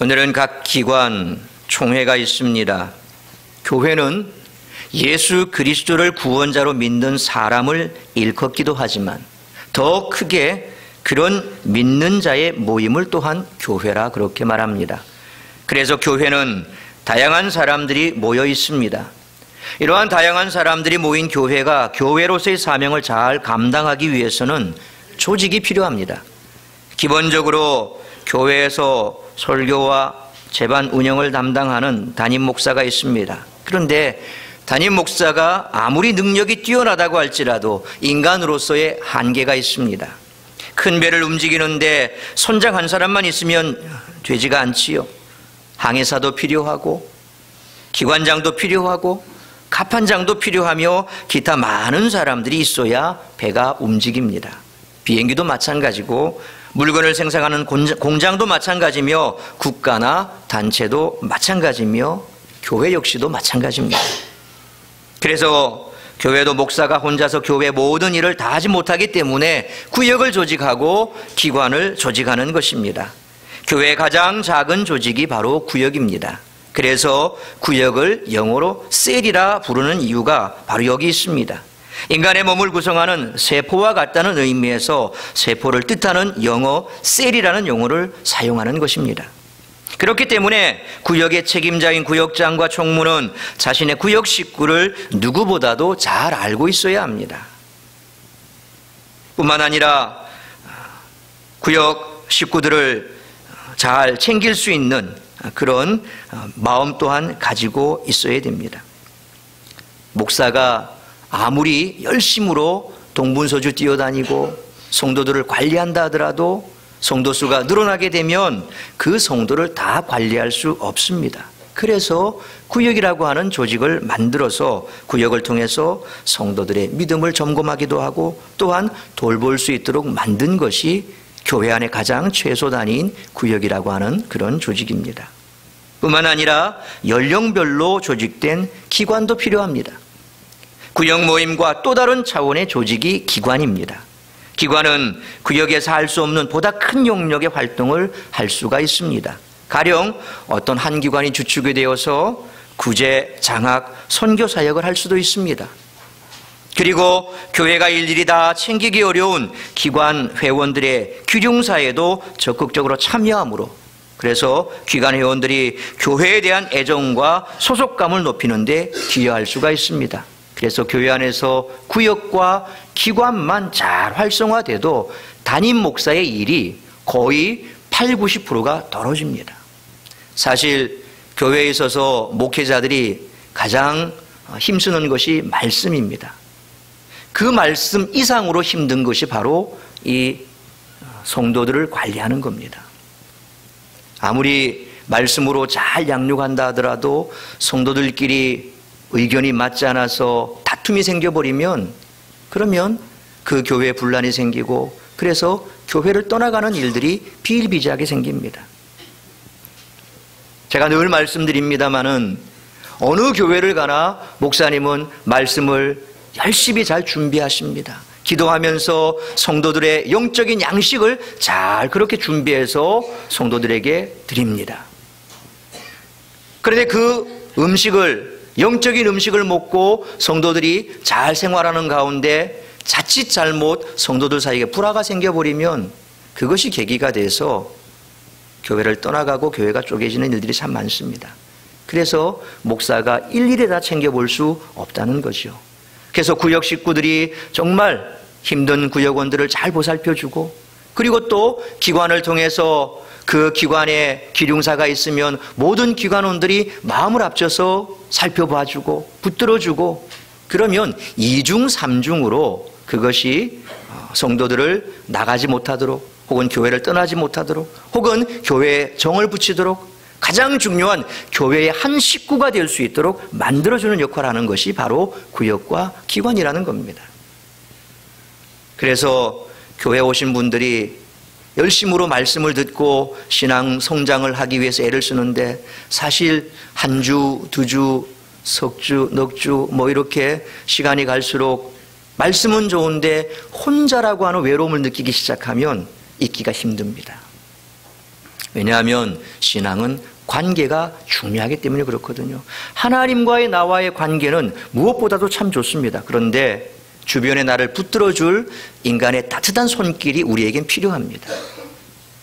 오늘은 각 기관 총회가 있습니다. 교회는 예수 그리스도를 구원자로 믿는 사람을 일컫기도 하지만 더 크게 그런 믿는 자의 모임을 또한 교회라 그렇게 말합니다. 그래서 교회는 다양한 사람들이 모여 있습니다. 이러한 다양한 사람들이 모인 교회가 교회로서의 사명을 잘 감당하기 위해서는 조직이 필요합니다. 기본적으로 교회에서 설교와 재반 운영을 담당하는 담임 목사가 있습니다. 그런데 담임 목사가 아무리 능력이 뛰어나다고 할지라도 인간으로서의 한계가 있습니다. 큰 배를 움직이는데 선장 한 사람만 있으면 되지가 않지요. 항해사도 필요하고 기관장도 필요하고 갑판장도 필요하며 기타 많은 사람들이 있어야 배가 움직입니다. 비행기도 마찬가지고 물건을 생산하는 공장도 마찬가지며 국가나 단체도 마찬가지며 교회 역시도 마찬가지입니다. 그래서 교회도 목사가 혼자서 교회 모든 일을 다 하지 못하기 때문에 구역을 조직하고 기관을 조직하는 것입니다. 교회의 가장 작은 조직이 바로 구역입니다. 그래서 구역을 영어로 셀이라 부르는 이유가 바로 여기 있습니다. 인간의 몸을 구성하는 세포와 같다는 의미에서 세포를 뜻하는 영어 셀이라는 용어를 사용하는 것입니다. 그렇기 때문에 구역의 책임자인 구역장과 총무는 자신의 구역 식구를 누구보다도 잘 알고 있어야 합니다. 뿐만 아니라 구역 식구들을 잘 챙길 수 있는 그런 마음 또한 가지고 있어야 됩니다. 목사가 아무리 열심으로 동분서주 뛰어다니고 성도들을 관리한다 하더라도 성도수가 늘어나게 되면 그 성도를 다 관리할 수 없습니다. 그래서 구역이라고 하는 조직을 만들어서 구역을 통해서 성도들의 믿음을 점검하기도 하고 또한 돌볼 수 있도록 만든 것이 교회 안에 가장 최소 단위인 구역이라고 하는 그런 조직입니다. 뿐만 아니라 연령별로 조직된 기관도 필요합니다. 구역 모임과 또 다른 차원의 조직이 기관입니다. 기관은 구역에서 할 수 없는 보다 큰 영역의 활동을 할 수가 있습니다. 가령 어떤 한 기관이 주축이 되어서 구제, 장학, 선교 사역을 할 수도 있습니다. 그리고 교회가 일일이 다 챙기기 어려운 기관 회원들의 귀중사에도 적극적으로 참여함으로 그래서 기관 회원들이 교회에 대한 애정과 소속감을 높이는 데 기여할 수가 있습니다. 그래서 교회 안에서 구역과 기관만 잘 활성화돼도 담임 목사의 일이 거의 80~90%가 떨어집니다. 사실 교회에 있어서 목회자들이 가장 힘쓰는 것이 말씀입니다. 그 말씀 이상으로 힘든 것이 바로 이 성도들을 관리하는 겁니다. 아무리 말씀으로 잘 양육한다 하더라도 성도들끼리 의견이 맞지 않아서 다툼이 생겨버리면 그러면 그 교회에 분란이 생기고 그래서 교회를 떠나가는 일들이 비일비재하게 생깁니다. 제가 늘 말씀드립니다마는 어느 교회를 가나 목사님은 말씀을 열심히 잘 준비하십니다. 기도하면서 성도들의 영적인 양식을 잘 그렇게 준비해서 성도들에게 드립니다. 그런데 그 음식을 영적인 음식을 먹고 성도들이 잘 생활하는 가운데 자칫 잘못 성도들 사이에 불화가 생겨버리면 그것이 계기가 돼서 교회를 떠나가고 교회가 쪼개지는 일들이 참 많습니다. 그래서 목사가 일일이 다 챙겨볼 수 없다는 거죠. 그래서 구역 식구들이 정말 힘든 구역원들을 잘 보살펴주고 그리고 또 기관을 통해서 그 기관에 기륭사가 있으면 모든 기관원들이 마음을 합쳐서 살펴봐주고 붙들어주고 그러면 2중 3중으로 그것이 성도들을 나가지 못하도록 혹은 교회를 떠나지 못하도록 혹은 교회에 정을 붙이도록 가장 중요한 교회의 한 식구가 될 수 있도록 만들어주는 역할을 하는 것이 바로 구역과 기관이라는 겁니다. 그래서 교회에 오신 분들이 열심으로 말씀을 듣고 신앙 성장을 하기 위해서 애를 쓰는데 사실 한 주, 두 주, 석 주, 넉 주 뭐 이렇게 시간이 갈수록 말씀은 좋은데 혼자라고 하는 외로움을 느끼기 시작하면 있기가 힘듭니다. 왜냐하면 신앙은 관계가 중요하기 때문에 그렇거든요. 하나님과의 나와의 관계는 무엇보다도 참 좋습니다. 그런데 주변에 나를 붙들어줄 인간의 따뜻한 손길이 우리에겐 필요합니다.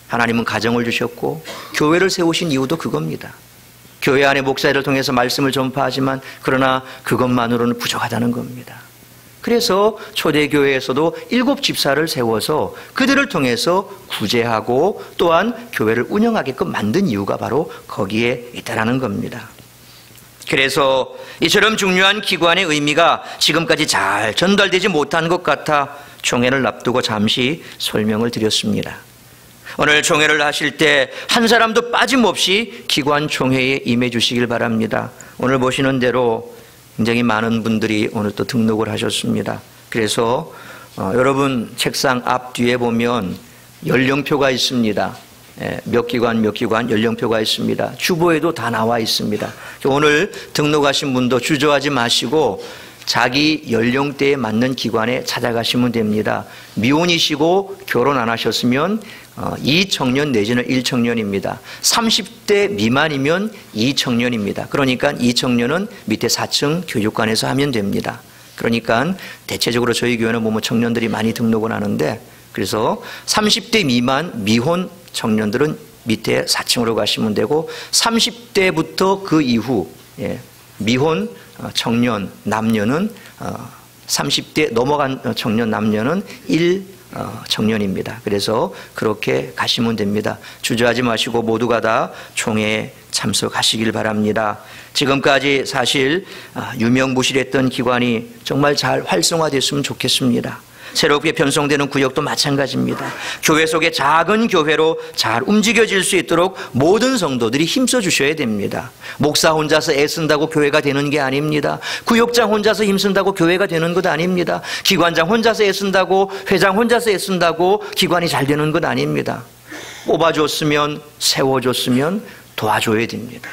하나님은 가정을 주셨고 교회를 세우신 이유도 그겁니다. 교회 안에 목사를 통해서 말씀을 전파하지만 그러나 그것만으로는 부족하다는 겁니다. 그래서 초대교회에서도 7 집사를 세워서 그들을 통해서 구제하고 또한 교회를 운영하게끔 만든 이유가 바로 거기에 있다는 겁니다. 그래서 이처럼 중요한 기관의 의미가 지금까지 잘 전달되지 못한 것 같아 총회를 앞두고 잠시 설명을 드렸습니다. 오늘 총회를 하실 때 한 사람도 빠짐없이 기관 총회에 임해 주시길 바랍니다. 오늘 보시는 대로 굉장히 많은 분들이 오늘 또 등록을 하셨습니다. 그래서 여러분 책상 앞뒤에 보면 연령표가 있습니다. 몇 기관 연령표가 있습니다. 주보에도 다 나와 있습니다. 오늘 등록하신 분도 주저하지 마시고 자기 연령대에 맞는 기관에 찾아가시면 됩니다. 미혼이시고 결혼 안 하셨으면 2청년 내지는 1청년입니다. 30대 미만이면 2청년입니다. 그러니까 2청년은 밑에 4층 교육관에서 하면 됩니다. 그러니까 대체적으로 저희 교회는 뭐 청년들이 많이 등록을 하는데 그래서 30대 미만 미혼 청년들은 밑에 4층으로 가시면 되고 30대부터 그 이후 미혼 청년 남녀는 30대 넘어간 청년 남녀는 1청년입니다. 그래서 그렇게 가시면 됩니다. 주저하지 마시고 모두가 다 총회에 참석하시길 바랍니다. 지금까지 사실 유명무실했던 기관이 정말 잘 활성화됐으면 좋겠습니다. 새롭게 편성되는 구역도 마찬가지입니다. 교회 속의 작은 교회로 잘 움직여질 수 있도록 모든 성도들이 힘써 주셔야 됩니다. 목사 혼자서 애쓴다고 교회가 되는 게 아닙니다. 구역장 혼자서 힘쓴다고 교회가 되는 것 아닙니다. 기관장 혼자서 애쓴다고 회장 혼자서 애쓴다고 기관이 잘 되는 것 아닙니다. 뽑아줬으면 세워줬으면 도와줘야 됩니다.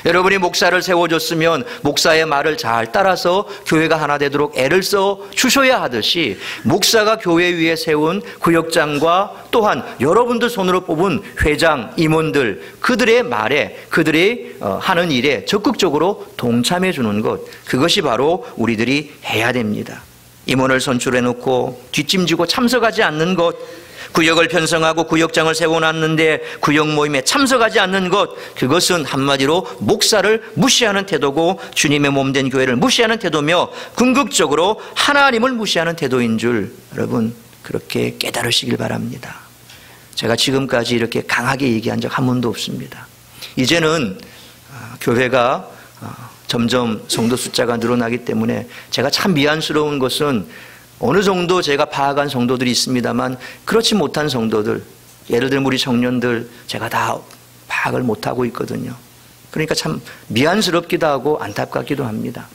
여러분이 목사를 세워줬으면 목사의 말을 잘 따라서 교회가 하나 되도록 애를 써 주셔야 하듯이 목사가 교회 위에 세운 구역장과 또한 여러분들 손으로 뽑은 회장, 임원들 그들의 말에 그들이 하는 일에 적극적으로 동참해 주는 것 그것이 바로 우리들이 해야 됩니다. 임원을 선출해 놓고 뒷짐지고 참석하지 않는 것 구역을 편성하고 구역장을 세워놨는데 구역 모임에 참석하지 않는 것 그것은 한마디로 목사를 무시하는 태도고 주님의 몸된 교회를 무시하는 태도며 궁극적으로 하나님을 무시하는 태도인 줄 여러분 그렇게 깨달으시길 바랍니다. 제가 지금까지 이렇게 강하게 얘기한 적 한 번도 없습니다. 이제는 교회가 점점 성도 숫자가 늘어나기 때문에 제가 참 미안스러운 것은 어느 정도 제가 파악한 성도들이 있습니다만 그렇지 못한 성도들 예를 들면 우리 청년들 제가 다 파악을 못하고 있거든요. 그러니까 참 미안스럽기도 하고 안타깝기도 합니다.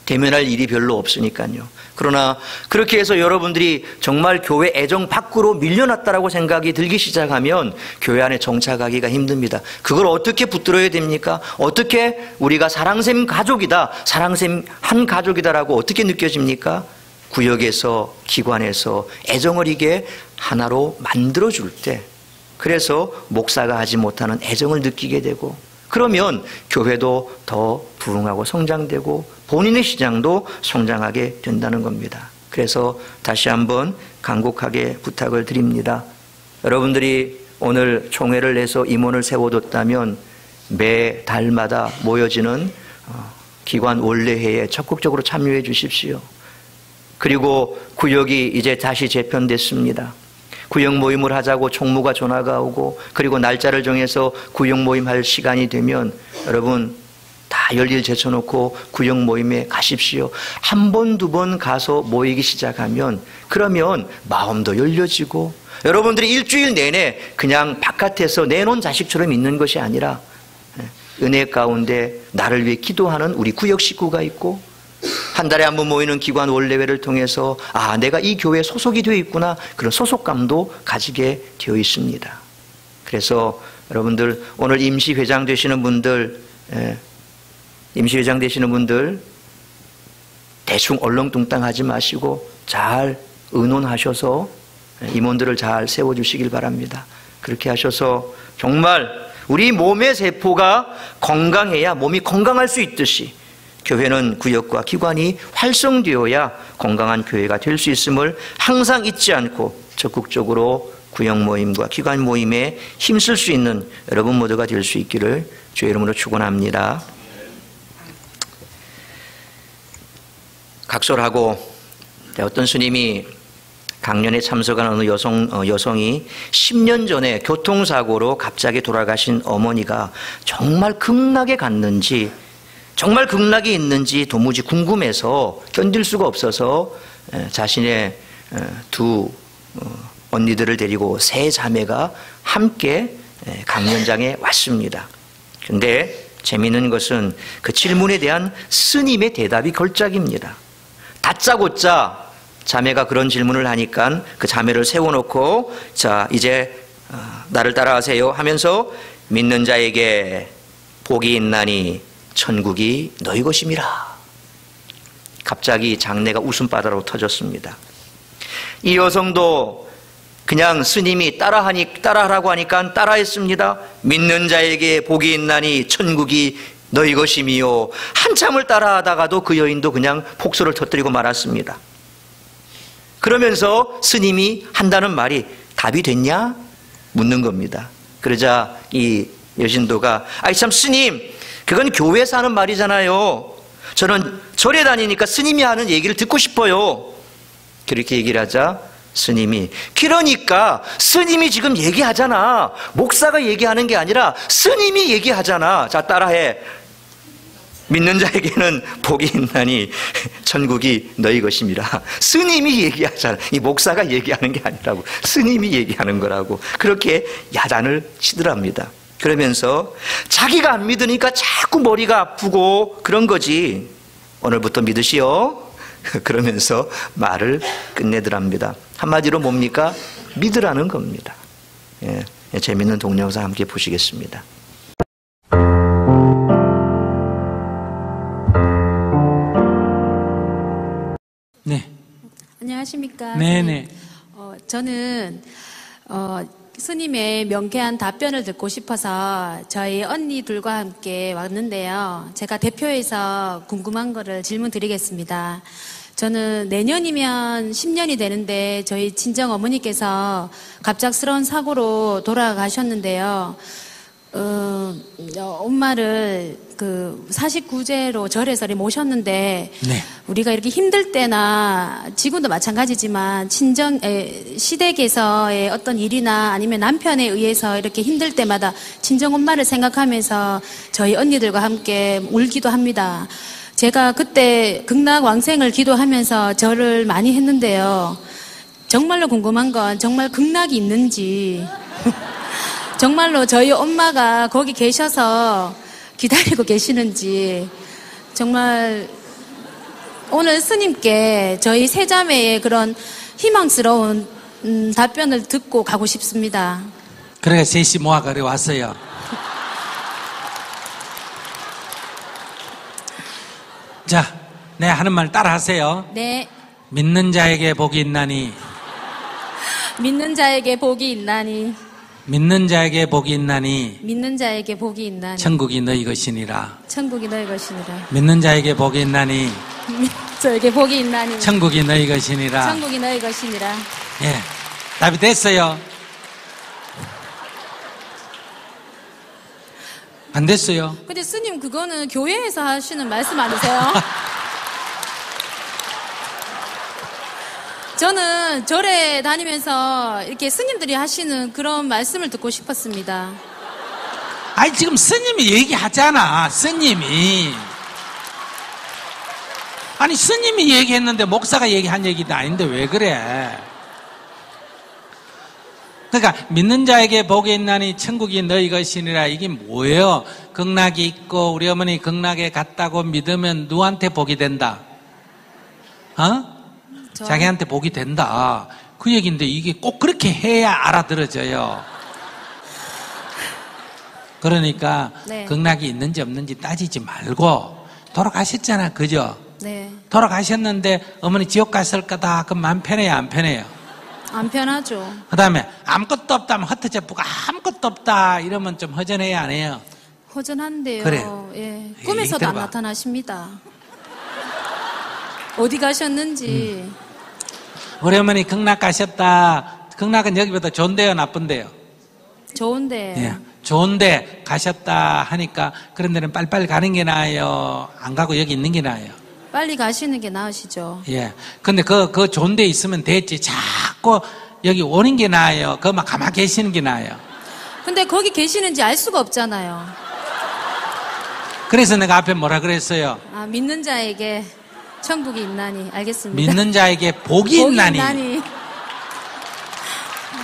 대면할 일이 별로 없으니까요. 그러나 그렇게 해서 여러분들이 정말 교회 애정 밖으로 밀려났다라고 생각이 들기 시작하면 교회 안에 정착하기가 힘듭니다. 그걸 어떻게 붙들어야 됩니까? 어떻게 우리가 사랑샘 가족이다, 사랑샘 한 가족이다라고 어떻게 느껴집니까? 구역에서 기관에서 애정을 이게 하나로 만들어줄 때 그래서 목사가 하지 못하는 애정을 느끼게 되고 그러면 교회도 더 부흥하고 성장되고 본인의 시장도 성장하게 된다는 겁니다. 그래서 다시 한번 간곡하게 부탁을 드립니다. 여러분들이 오늘 총회를 내서 임원을 세워뒀다면 매 달마다 모여지는 기관 원래회에 적극적으로 참여해 주십시오. 그리고 구역이 이제 다시 재편됐습니다. 구역 모임을 하자고 총무가 전화가 오고 그리고 날짜를 정해서 구역 모임할 시간이 되면 여러분 다 열일 제쳐놓고 구역 모임에 가십시오. 한 번, 두 번 가서 모이기 시작하면 그러면 마음도 열려지고 여러분들이 일주일 내내 그냥 바깥에서 내놓은 자식처럼 있는 것이 아니라 은혜 가운데 나를 위해 기도하는 우리 구역 식구가 있고 한 달에 한 번 모이는 기관 원래회를 통해서 내가 이 교회에 소속이 되어 있구나 그런 소속감도 가지게 되어 있습니다. 그래서 여러분들 오늘 임시회장 되시는 분들 대충 얼렁뚱땅 하지 마시고 잘 의논하셔서 임원들을 잘 세워주시길 바랍니다. 그렇게 하셔서 정말 우리 몸의 세포가 건강해야 몸이 건강할 수 있듯이 교회는 구역과 기관이 활성되어야 건강한 교회가 될 수 있음을 항상 잊지 않고 적극적으로 구역 모임과 기관 모임에 힘쓸 수 있는 여러분 모두가 될 수 있기를 주의 이름으로 축원합니다. 각설하고 어떤 스님이 강연에 참석한 어느 여성이 10년 전에 교통사고로 갑자기 돌아가신 어머니가 정말 극락에 갔는지 정말 극락이 있는지 도무지 궁금해서 견딜 수가 없어서 자신의 두 언니들을 데리고 세 자매가 함께 강연장에 왔습니다. 그런데 재미있는 것은 그 질문에 대한 스님의 대답이 걸작입니다. 다짜고짜 자매가 그런 질문을 하니까 그 자매를 세워놓고 자 이제 나를 따라하세요 하면서 믿는 자에게 복이 있나니 천국이 너희 것임이라. 갑자기 장내가 웃음바다로 터졌습니다. 이 여성도 그냥 스님이 따라하라고 하니까 따라했습니다. 믿는 자에게 복이 있나니 천국이 너희 것임이요. 한참을 따라하다가도 그 여인도 그냥 폭소를 터뜨리고 말았습니다. 그러면서 스님이 한다는 말이 답이 됐냐? 묻는 겁니다. 그러자 이 여신도가 아이 참 스님 그건 교회에서 하는 말이잖아요. 저는 절에 다니니까 스님이 하는 얘기를 듣고 싶어요. 그렇게 얘기를 하자 스님이 그러니까 스님이 지금 얘기하잖아. 목사가 얘기하는 게 아니라 스님이 얘기하잖아. 자 따라해. 믿는 자에게는 복이 있나니 천국이 너희 것임이라. 스님이 얘기하잖아. 이 목사가 얘기하는 게 아니라고. 스님이 얘기하는 거라고. 그렇게 야단을 치더랍니다. 그러면서 자기가 안 믿으니까 자꾸 머리가 아프고 그런 거지. 오늘부터 믿으시오. 그러면서 말을 끝내더랍니다. 한마디로 뭡니까? 믿으라는 겁니다. 예, 재미있는 동영상 함께 보시겠습니다. 네. 안녕하십니까? 네네. 저는 스님의 명쾌한 답변을 듣고 싶어서 저희 언니들과 함께 왔는데요. 제가 대표해서 궁금한 거를 질문 드리겠습니다. 저는 내년이면 10년이 되는데 저희 친정 어머니께서 갑작스러운 사고로 돌아가셨는데요. 엄마를 그 49제로 절에서 모셨는데 네. 우리가 이렇게 힘들 때나 지금도 마찬가지지만 친정 시댁에서의 어떤 일이나 아니면 남편에 의해서 이렇게 힘들 때마다 친정 엄마를 생각하면서 저희 언니들과 함께 울기도 합니다. 제가 그때 극락 왕생을 기도하면서 절을 많이 했는데요. 정말로 궁금한 건 정말 극락이 있는지 정말로 저희 엄마가 거기 계셔서 기다리고 계시는지 정말 오늘 스님께 저희 세자매의 그런 희망스러운 답변을 듣고 가고 싶습니다. 그래서 셋이 모아 그래 왔어요. 자, 네 하는 말 따라 하세요. 네. 믿는 자에게 복이 있나니 믿는 자에게 복이 있나니 믿는 자에게 복이 있나니 믿는 자에게 복이 있나니 천국이 너희 것이니라. 천국이 너희 것이니라. 믿는 자에게 복이 있나니 저에게 복이 있나니 천국이 너희 것이니라. 천국이 너희 것이니라. 예, 답이 됐어요? 안 됐어요? 근데 스님 그거는 교회에서 하시는 말씀 아니세요? 저는 절에 다니면서 이렇게 스님들이 하시는 그런 말씀을 듣고 싶었습니다. 아니 지금 스님이 얘기하잖아. 스님이 아니 스님이 얘기했는데 목사가 얘기한 얘기도 아닌데 왜 그래? 그러니까 믿는 자에게 복이 있나니 천국이 너희 것이니라. 이게 뭐예요? 극락이 있고 우리 어머니 극락에 갔다고 믿으면 누구한테 복이 된다? 자기한테 복이 된다. 그 얘기인데 이게 꼭 그렇게 해야 알아들어져요. 그러니까 네. 극락이 있는지 없는지 따지지 말고 돌아가셨잖아. 그죠? 네. 돌아가셨는데 어머니 지옥 갔을 거다. 그럼 마음 편해요? 안 편해요? 안 편하죠. 그 다음에 아무것도 없다 하면 흩어져 아무것도 없다 이러면 좀 허전해야 안 해요? 허전한데요. 그래. 예. 꿈에서도 안 들어봐. 나타나십니다. 어디 가셨는지. 우리 어머니 극락 가셨다. 극락은 여기보다 좋은데요, 나쁜데요? 좋은데. 예. 좋은데 가셨다 하니까 그런 데는 빨리빨리 가는 게 나아요? 안 가고 여기 있는 게 나아요? 빨리 가시는 게 나으시죠. 예. 근데 그 좋은 데 있으면 됐지. 자꾸 여기 오는 게 나아요? 그만 가만히 계시는 게 나아요? 근데 거기 계시는지 알 수가 없잖아요. 그래서 내가 앞에 뭐라 그랬어요? 아, 믿는 자에게 천국이 있나니. 알겠습니다. 믿는 자에게 복이 있나니.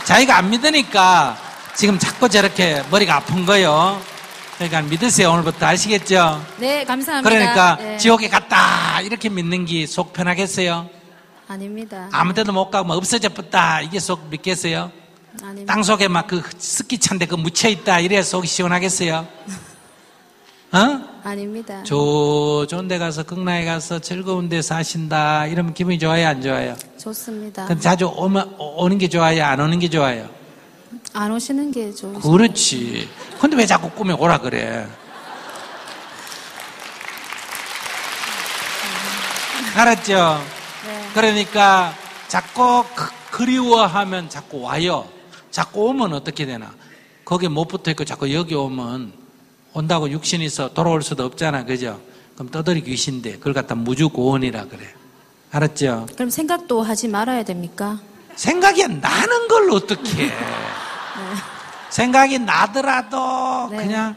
자기가 안 믿으니까 지금 자꾸 저렇게 머리가 아픈 거요. 그러니까 믿으세요. 오늘부터 아시겠죠? 네, 감사합니다. 그러니까 네. 지옥에 갔다 이렇게 믿는 게 속 편하겠어요? 아닙니다. 아무 데도 못 가고 뭐 없어져 붙다 이게 속 믿겠어요? 아닙니다. 땅 속에 막 그 스키찬데 그 묻혀있다 이래야 속이 시원하겠어요? 어? 아닙니다. 좋은 데 가서 극락에 가서 즐거운 데 사신다 이러면 기분이 좋아요, 안 좋아요? 좋습니다. 그럼 자주 오는 게 좋아요, 안 오는 게 좋아요? 안 오시는 게 좋으시죠. 그렇지. 근데 왜 자꾸 꿈에 오라 그래? 알았죠? 네. 그러니까 자꾸 그리워하면 자꾸 와요. 자꾸 오면 어떻게 되나? 거기에 못 붙어 있고 자꾸 여기 오면 온다고 육신이 있어 돌아올 수도 없잖아, 그죠? 그럼 떠돌이 귀신데 그걸 갖다 무주고원이라 그래. 알았죠? 그럼 생각도 하지 말아야 됩니까? 생각이 나는 걸 어떻게 해? 생각이 나더라도 네. 그냥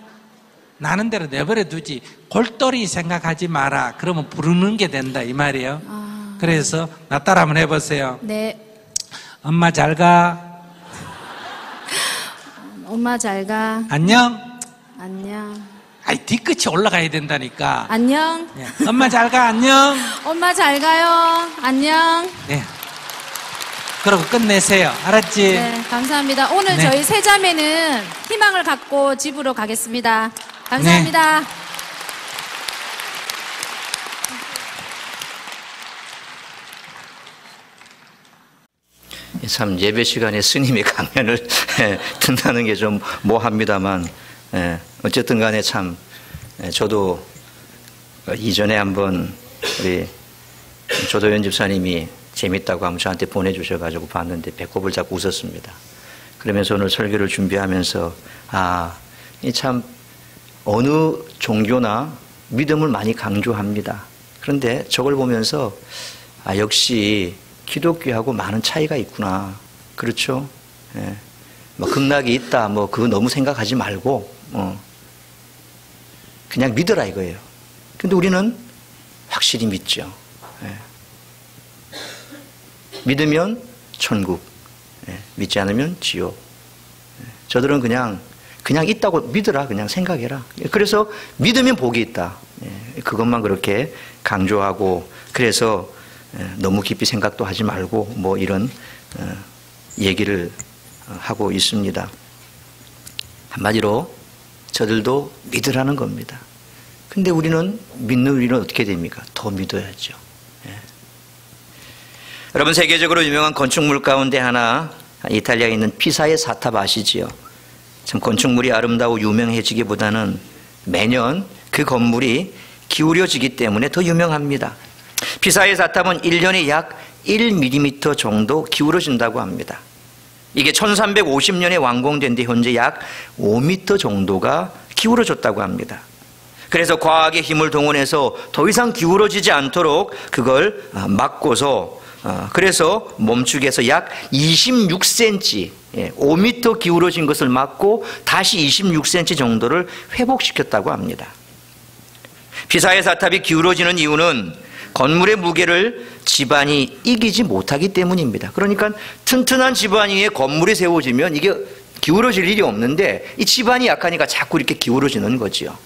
나는 대로 내버려 두지. 골똘히 생각하지 마라. 그러면 부르는 게 된다 이 말이에요. 아, 그래서 나 따라 한번 해보세요. 네. 엄마 잘 가. 엄마 잘 가. 안녕. 안녕. 아이 뒤끝이 올라가야 된다니까. 안녕. 예. 엄마 잘 가. 안녕. 엄마 잘 가요. 안녕. 네. 그러고 끝내세요. 알았지? 네, 감사합니다. 오늘 네. 저희 세 자매는 희망을 갖고 집으로 가겠습니다. 감사합니다. 네. 참 예배 시간에 스님의 강연을 듣는다는 게 좀 뭐합니다만 어쨌든 간에 참 저도 이전에 한번 우리 조도현 집사님이 재밌다고 하면 저한테 보내주셔가지고 봤는데 배꼽을 잡고 웃었습니다. 그러면서 오늘 설교를 준비하면서 이 참 어느 종교나 믿음을 많이 강조합니다. 그런데 저걸 보면서 역시 기독교하고 많은 차이가 있구나. 그렇죠? 예. 뭐 극락이 있다. 뭐 그거 너무 생각하지 말고 그냥 믿어라 이거예요. 근데 우리는 확실히 믿죠. 예. 믿으면 천국, 믿지 않으면 지옥. 저들은 그냥 있다고 믿으라, 그냥 생각해라. 그래서 믿으면 복이 있다. 그것만 그렇게 강조하고, 그래서 너무 깊이 생각도 하지 말고 뭐 이런 얘기를 하고 있습니다. 한마디로 저들도 믿으라는 겁니다. 근데 우리는 믿는 우리는 어떻게 됩니까? 더 믿어야죠. 여러분, 세계적으로 유명한 건축물 가운데 하나, 이탈리아에 있는 피사의 사탑 아시지요? 참 건축물이 아름다워 유명해지기보다는 매년 그 건물이 기울여지기 때문에 더 유명합니다. 피사의 사탑은 1년에 약 1mm 정도 기울어진다고 합니다. 이게 1350년에 완공된 뒤 현재 약 5m 정도가 기울어졌다고 합니다. 그래서 과학의 힘을 동원해서 더 이상 기울어지지 않도록 그걸 막고서 그래서 멈추기에서 약 26cm, 5m 기울어진 것을 막고 다시 26cm 정도를 회복시켰다고 합니다. 피사의 사탑이 기울어지는 이유는 건물의 무게를 지반이 이기지 못하기 때문입니다. 그러니까 튼튼한 지반 위에 건물이 세워지면 이게 기울어질 일이 없는데 이 지반이 약하니까 자꾸 이렇게 기울어지는 거지요.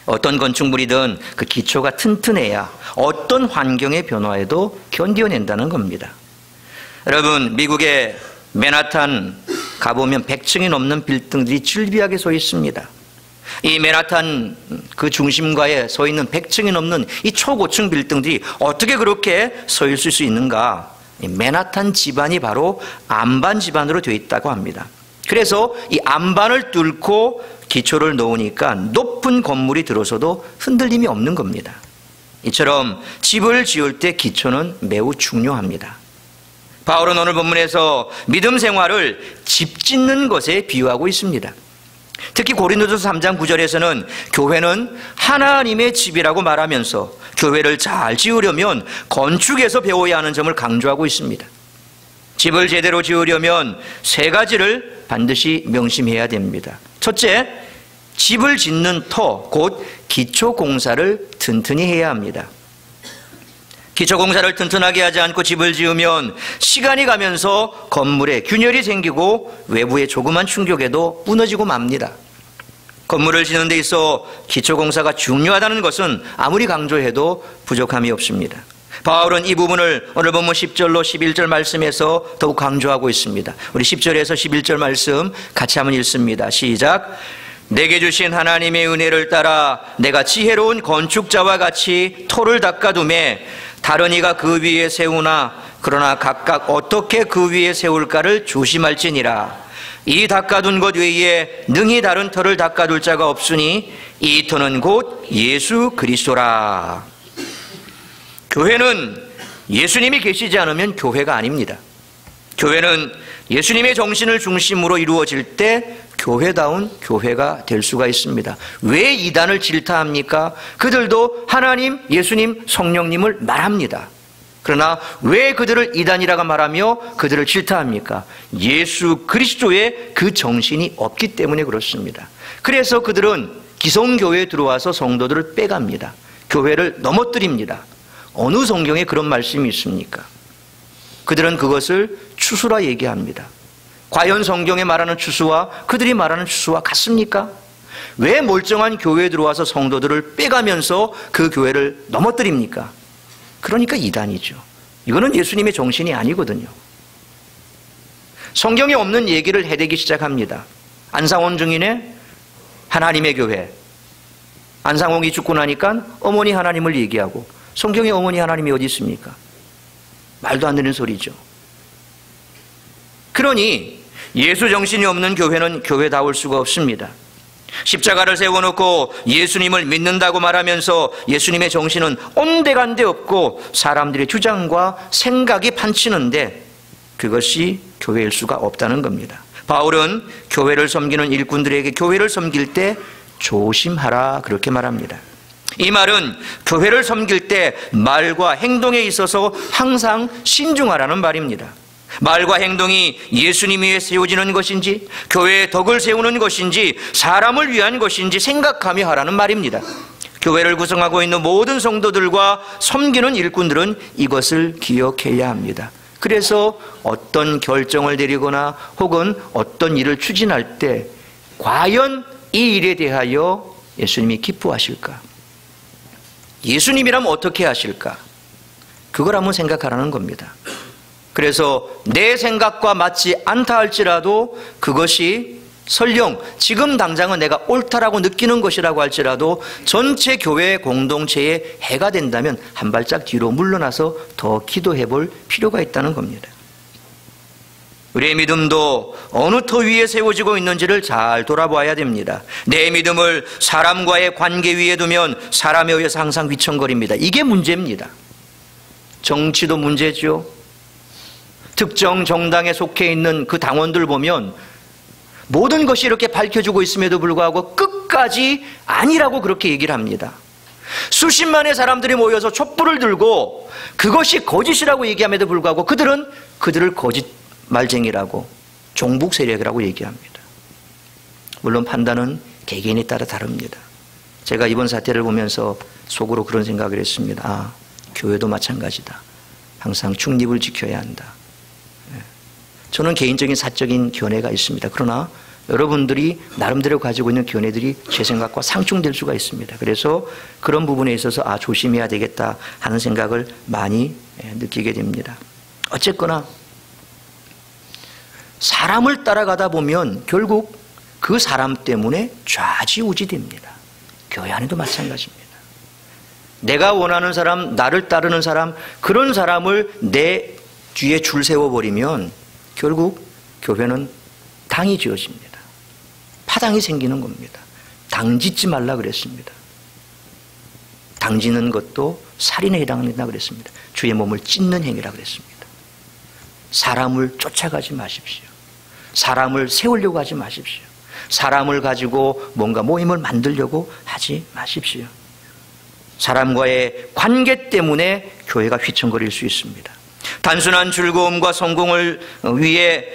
어떤 건축물이든 그 기초가 튼튼해야 어떤 환경의 변화에도 견뎌낸다는 겁니다. 여러분, 미국의 맨하탄 가보면 100층이 넘는 빌딩들이 즐비하게 서 있습니다. 이 맨하탄 그 중심가에 서 있는 100층이 넘는 이 초고층 빌딩들이 어떻게 그렇게 서 있을 수 있는가? 맨하탄 지반이 바로 안반 지반으로 되어 있다고 합니다. 그래서 이 안반을 뚫고 기초를 놓으니까 높은 건물이 들어서도 흔들림이 없는 겁니다. 이처럼 집을 지을 때 기초는 매우 중요합니다. 바울은 오늘 본문에서 믿음 생활을 집 짓는 것에 비유하고 있습니다. 특히 고린도서 3장 9절에서는 교회는 하나님의 집이라고 말하면서 교회를 잘 지으려면 건축에서 배워야 하는 점을 강조하고 있습니다. 집을 제대로 지으려면 세 가지를 반드시 명심해야 됩니다. 첫째, 집을 짓는 터, 곧 기초공사를 튼튼히 해야 합니다. 기초공사를 튼튼하게 하지 않고 집을 지으면 시간이 가면서 건물에 균열이 생기고 외부의 조그만 충격에도 무너지고 맙니다. 건물을 짓는 데 있어 기초공사가 중요하다는 것은 아무리 강조해도 부족함이 없습니다. 바울은 이 부분을 오늘 본문 10절로 11절 말씀에서 더욱 강조하고 있습니다. 우리 10절에서 11절 말씀 같이 한번 읽습니다. 시작. 내게 주신 하나님의 은혜를 따라 내가 지혜로운 건축자와 같이 토를 닦아두매 다른 이가 그 위에 세우나 그러나 각각 어떻게 그 위에 세울까를 조심할지니라. 이 닦아둔 것 외에 능히 다른 터를 닦아둘 자가 없으니 이 터는 곧 예수 그리스도라. 교회는 예수님이 계시지 않으면 교회가 아닙니다. 교회는 예수님의 정신을 중심으로 이루어질 때 교회다운 교회가 될 수가 있습니다. 왜 이단을 질타합니까? 그들도 하나님, 예수님, 성령님을 말합니다. 그러나 왜 그들을 이단이라고 말하며 그들을 질타합니까? 예수 그리스도의 그 정신이 없기 때문에 그렇습니다. 그래서 그들은 기성교회에 들어와서 성도들을 빼갑니다. 교회를 넘어뜨립니다. 어느 성경에 그런 말씀이 있습니까? 그들은 그것을 추수라 얘기합니다. 과연 성경에 말하는 추수와 그들이 말하는 추수와 같습니까? 왜 멀쩡한 교회에 들어와서 성도들을 빼가면서 그 교회를 넘어뜨립니까? 그러니까 이단이죠. 이거는 예수님의 정신이 아니거든요. 성경에 없는 얘기를 해대기 시작합니다. 안상원 증인의 하나님의 교회. 안상홍이 죽고 나니까 어머니 하나님을 얘기하고 성경에 어머니 하나님이 어디 있습니까? 말도 안 되는 소리죠. 그러니 예수 정신이 없는 교회는 교회다울 수가 없습니다. 십자가를 세워놓고 예수님을 믿는다고 말하면서 예수님의 정신은 온데간데 없고 사람들의 주장과 생각이 판치는데 그것이 교회일 수가 없다는 겁니다. 바울은 교회를 섬기는 일꾼들에게 교회를 섬길 때 조심하라 그렇게 말합니다. 이 말은 교회를 섬길 때 말과 행동에 있어서 항상 신중하라는 말입니다. 말과 행동이 예수님 위에 세워지는 것인지 교회의 덕을 세우는 것인지 사람을 위한 것인지 생각하며 하라는 말입니다. 교회를 구성하고 있는 모든 성도들과 섬기는 일꾼들은 이것을 기억해야 합니다. 그래서 어떤 결정을 내리거나 혹은 어떤 일을 추진할 때 과연 이 일에 대하여 예수님이 기뻐하실까? 예수님이라면 어떻게 하실까? 그걸 한번 생각하라는 겁니다. 그래서 내 생각과 맞지 않다 할지라도 그것이 설령 지금 당장은 내가 옳다라고 느끼는 것이라고 할지라도 전체 교회 공동체에 해가 된다면 한 발짝 뒤로 물러나서 더 기도해 볼 필요가 있다는 겁니다. 우리의 믿음도 어느 터 위에 세워지고 있는지를 잘 돌아봐야 됩니다. 내 믿음을 사람과의 관계 위에 두면 사람에 의해서 항상 귀청거립니다. 이게 문제입니다. 정치도 문제죠. 특정 정당에 속해 있는 그 당원들 보면 모든 것이 이렇게 밝혀지고 있음에도 불구하고 끝까지 아니라고 그렇게 얘기를 합니다. 수십만의 사람들이 모여서 촛불을 들고 그것이 거짓이라고 얘기함에도 불구하고 그들을 거짓 말쟁이라고 종북 세력이라고 얘기합니다. 물론 판단은 개개인에 따라 다릅니다. 제가 이번 사태를 보면서 속으로 그런 생각을 했습니다. 아, 교회도 마찬가지다. 항상 중립을 지켜야 한다. 저는 개인적인 사적인 견해가 있습니다. 그러나 여러분들이 나름대로 가지고 있는 견해들이 제 생각과 상충될 수가 있습니다. 그래서 그런 부분에 있어서 조심해야 되겠다 하는 생각을 많이 느끼게 됩니다. 어쨌거나 사람을 따라가다 보면 결국 그 사람 때문에 좌지우지 됩니다. 교회 안에도 마찬가지입니다. 내가 원하는 사람, 나를 따르는 사람, 그런 사람을 내 뒤에 줄 세워버리면 결국 교회는 당이 지어집니다. 파당이 생기는 겁니다. 당 짓지 말라 그랬습니다. 당 짓는 것도 살인에 해당한다 그랬습니다. 주의 몸을 찢는 행위라 그랬습니다. 사람을 쫓아가지 마십시오. 사람을 세우려고 하지 마십시오. 사람을 가지고 뭔가 모임을 만들려고 하지 마십시오. 사람과의 관계 때문에 교회가 휘청거릴 수 있습니다. 단순한 즐거움과 성공을 위해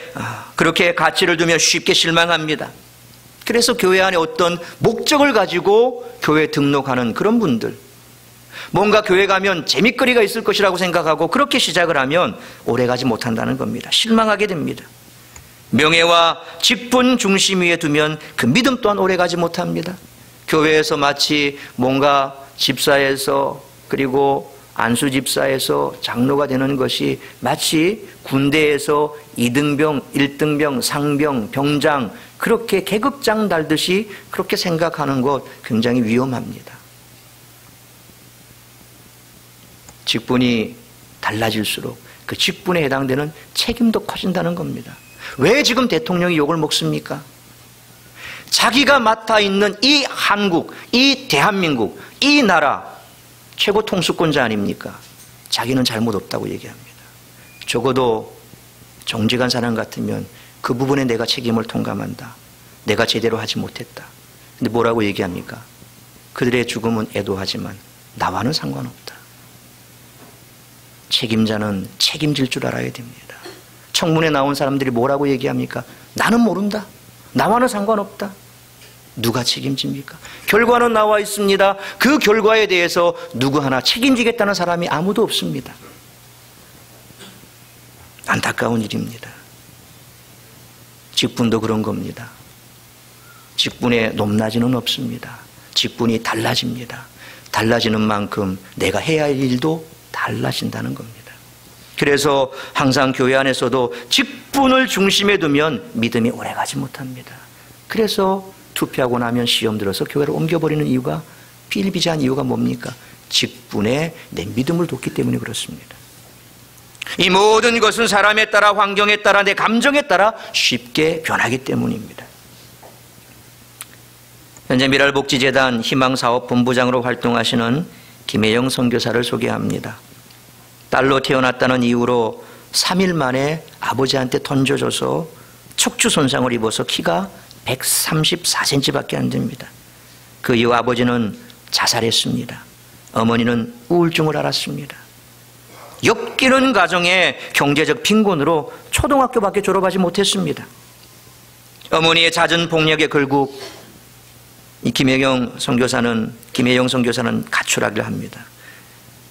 그렇게 가치를 두며 쉽게 실망합니다. 그래서 교회 안에 어떤 목적을 가지고 교회에 등록하는 그런 분들, 뭔가 교회 가면 재밌거리가 있을 것이라고 생각하고 그렇게 시작을 하면 오래가지 못한다는 겁니다. 실망하게 됩니다. 명예와 직분 중심 위에 두면 그 믿음 또한 오래가지 못합니다. 교회에서 마치 뭔가 집사에서 그리고 안수집사에서 장로가 되는 것이 마치 군대에서 2등병, 1등병, 상병, 병장 그렇게 계급장 달듯이 그렇게 생각하는 것 굉장히 위험합니다. 직분이 달라질수록 그 직분에 해당되는 책임도 커진다는 겁니다. 왜 지금 대통령이 욕을 먹습니까? 자기가 맡아 있는 이 한국, 이 대한민국, 이 나라 최고 통수권자 아닙니까? 자기는 잘못 없다고 얘기합니다. 적어도 정직한 사람 같으면 그 부분에 내가 책임을 통감한다. 내가 제대로 하지 못했다. 근데 뭐라고 얘기합니까? 그들의 죽음은 애도하지만 나와는 상관없다. 책임자는 책임질 줄 알아야 됩니다. 청문회 나온 사람들이 뭐라고 얘기합니까? 나는 모른다. 나와는 상관없다. 누가 책임집니까? 결과는 나와 있습니다. 그 결과에 대해서 누구 하나 책임지겠다는 사람이 아무도 없습니다. 안타까운 일입니다. 직분도 그런 겁니다. 직분의 높낮이는 없습니다. 직분이 달라집니다. 달라지는 만큼 내가 해야 할 일도 달라진다는 겁니다. 그래서 항상 교회 안에서도 직분을 중심에 두면 믿음이 오래가지 못합니다. 그래서 투표하고 나면 시험 들어서 교회를 옮겨버리는 이유가, 비일비재한 이유가 뭡니까? 직분에 내 믿음을 뒀기 때문에 그렇습니다. 이 모든 것은 사람에 따라, 환경에 따라, 내 감정에 따라 쉽게 변하기 때문입니다. 현재 미랄복지재단 희망사업본부장으로 활동하시는 김혜영 선교사를 소개합니다. 딸로 태어났다는 이유로 3일 만에 아버지한테 던져져서 척추 손상을 입어서 키가 134cm밖에 안 됩니다. 그 이후 아버지는 자살했습니다. 어머니는 우울증을 앓았습니다. 엮이는 가정의 경제적 빈곤으로 초등학교밖에 졸업하지 못했습니다. 어머니의 잦은 폭력에 결국 이 김혜영 선교사는 가출하기를 합니다.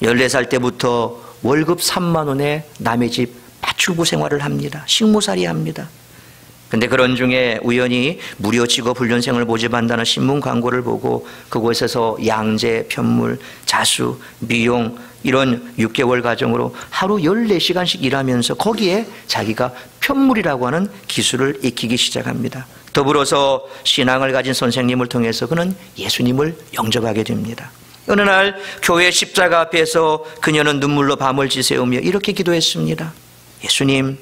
14살 때부터 월급 3만 원에 남의 집 파출부 생활을 합니다. 식모살이 합니다. 근데 그런 중에 우연히 무료 직업 훈련생을 모집한다는 신문 광고를 보고 그곳에서 양재, 편물, 자수, 미용 이런 6개월 과정으로 하루 14시간씩 일하면서 거기에 자기가 편물이라고 하는 기술을 익히기 시작합니다. 더불어서 신앙을 가진 선생님을 통해서 그는 예수님을 영접하게 됩니다. 어느 날 교회 십자가 앞에서 그녀는 눈물로 밤을 지새우며 이렇게 기도했습니다. 예수님,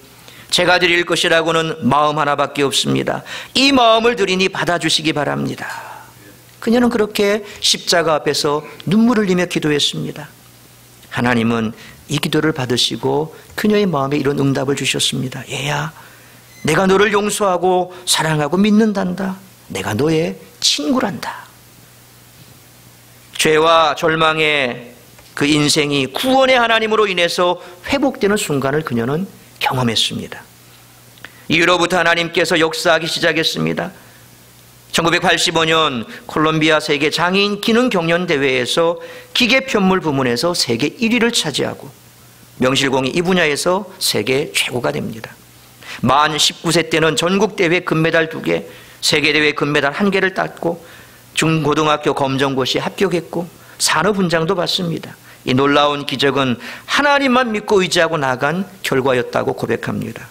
제가 드릴 것이라고는 마음 하나밖에 없습니다. 이 마음을 드리니 받아주시기 바랍니다. 그녀는 그렇게 십자가 앞에서 눈물을 흘리며 기도했습니다. 하나님은 이 기도를 받으시고 그녀의 마음에 이런 응답을 주셨습니다. 얘야, 내가 너를 용서하고 사랑하고 믿는단다. 내가 너의 친구란다. 죄와 절망의 그 인생이 구원의 하나님으로 인해서 회복되는 순간을 그녀는 경험했습니다. 이후로부터 하나님께서 역사하기 시작했습니다. 1985년 콜롬비아 세계 장애인 기능 경연 대회에서 기계 편물 부문에서 세계 1위를 차지하고 명실공히 이 분야에서 세계 최고가 됩니다. 만 19세 때는 전국 대회 금메달 2개, 세계 대회 금메달 1개를 땄고 중고등학교 검정고시에 합격했고 산업훈장도 받습니다. 이 놀라운 기적은 하나님만 믿고 의지하고 나간 결과였다고 고백합니다.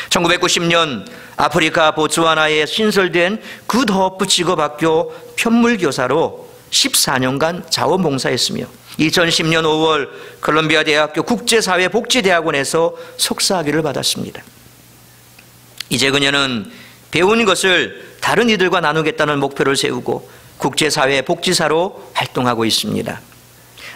1990년 아프리카 보츠와나에 신설된 굿호프 직업학교 편물교사로 14년간 자원봉사했으며 2010년 5월 콜롬비아 대학교 국제사회복지대학원에서 석사학위를 받았습니다. 이제 그녀는 배운 것을 다른 이들과 나누겠다는 목표를 세우고 국제사회복지사로 활동하고 있습니다.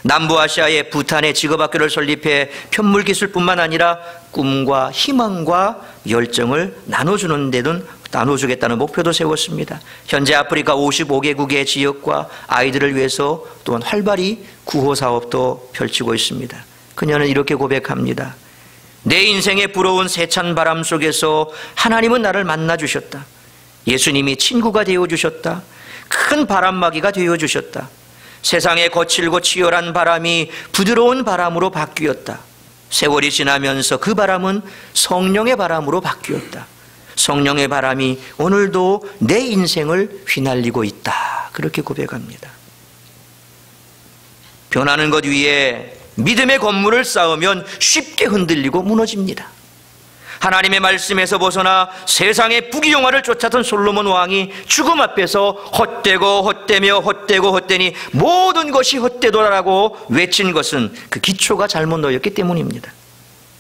남부아시아의 부탄에 직업학교를 설립해 편물기술뿐만 아니라 꿈과 희망과 열정을 나눠주겠다는 목표도 세웠습니다. 현재 아프리카 55개국의 지역과 아이들을 위해서 또한 활발히 구호사업도 펼치고 있습니다. 그녀는 이렇게 고백합니다. 내 인생의 불어온 세찬 바람 속에서 하나님은 나를 만나주셨다. 예수님이 친구가 되어주셨다. 큰 바람막이가 되어주셨다. 세상의 거칠고 치열한 바람이 부드러운 바람으로 바뀌었다. 세월이 지나면서 그 바람은 성령의 바람으로 바뀌었다. 성령의 바람이 오늘도 내 인생을 휘날리고 있다. 그렇게 고백합니다. 변하는 것 위에 믿음의 건물을 쌓으면 쉽게 흔들리고 무너집니다. 하나님의 말씀에서 벗어나 세상의 부귀영화를 쫓았던 솔로몬 왕이 죽음 앞에서 헛되고 헛되며 헛되고 헛되니 모든 것이 헛되도라라고 외친 것은 그 기초가 잘못 놓였기 때문입니다.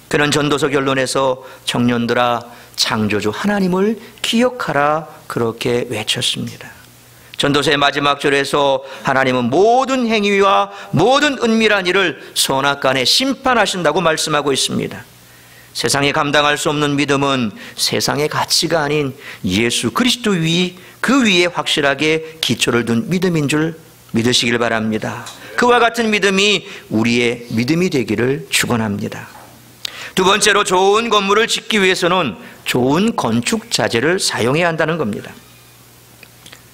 그는 전도서 결론에서 청년들아 창조주 하나님을 기억하라 그렇게 외쳤습니다. 전도서의 마지막 절에서 하나님은 모든 행위와 모든 은밀한 일을 선악간에 심판하신다고 말씀하고 있습니다. 세상에 감당할 수 없는 믿음은 세상의 가치가 아닌 예수 그리스도 그 위에 확실하게 기초를 둔 믿음인 줄 믿으시길 바랍니다. 그와 같은 믿음이 우리의 믿음이 되기를 축원합니다. 두 번째로 좋은 건물을 짓기 위해서는 좋은 건축 자재를 사용해야 한다는 겁니다.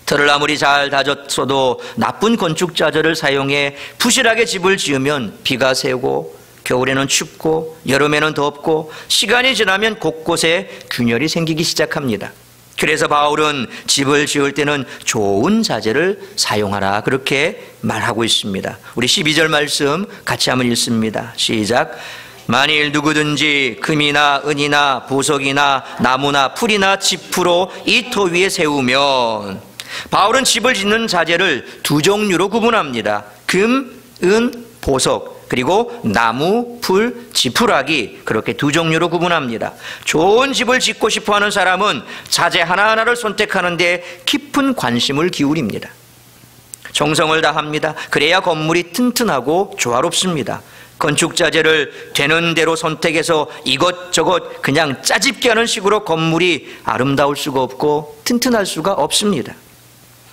틀을 아무리 잘 다졌어도 나쁜 건축 자재를 사용해 부실하게 집을 지으면 비가 새고 겨울에는 춥고 여름에는 덥고 시간이 지나면 곳곳에 균열이 생기기 시작합니다. 그래서 바울은 집을 지을 때는 좋은 자재를 사용하라 그렇게 말하고 있습니다. 우리 12절 말씀 같이 한번 읽습니다. 시작. 만일 누구든지 금이나 은이나 보석이나 나무나 풀이나 지푸로 이 토 위에 세우면, 바울은 집을 짓는 자재를 두 종류로 구분합니다. 금, 은, 보석, 그리고 나무, 풀, 지푸라기, 그렇게 두 종류로 구분합니다. 좋은 집을 짓고 싶어하는 사람은 자재 하나하나를 선택하는데 깊은 관심을 기울입니다. 정성을 다합니다. 그래야 건물이 튼튼하고 조화롭습니다. 건축 자재를 되는 대로 선택해서 이것저것 그냥 짜집게 하는 식으로 건물이 아름다울 수가 없고 튼튼할 수가 없습니다.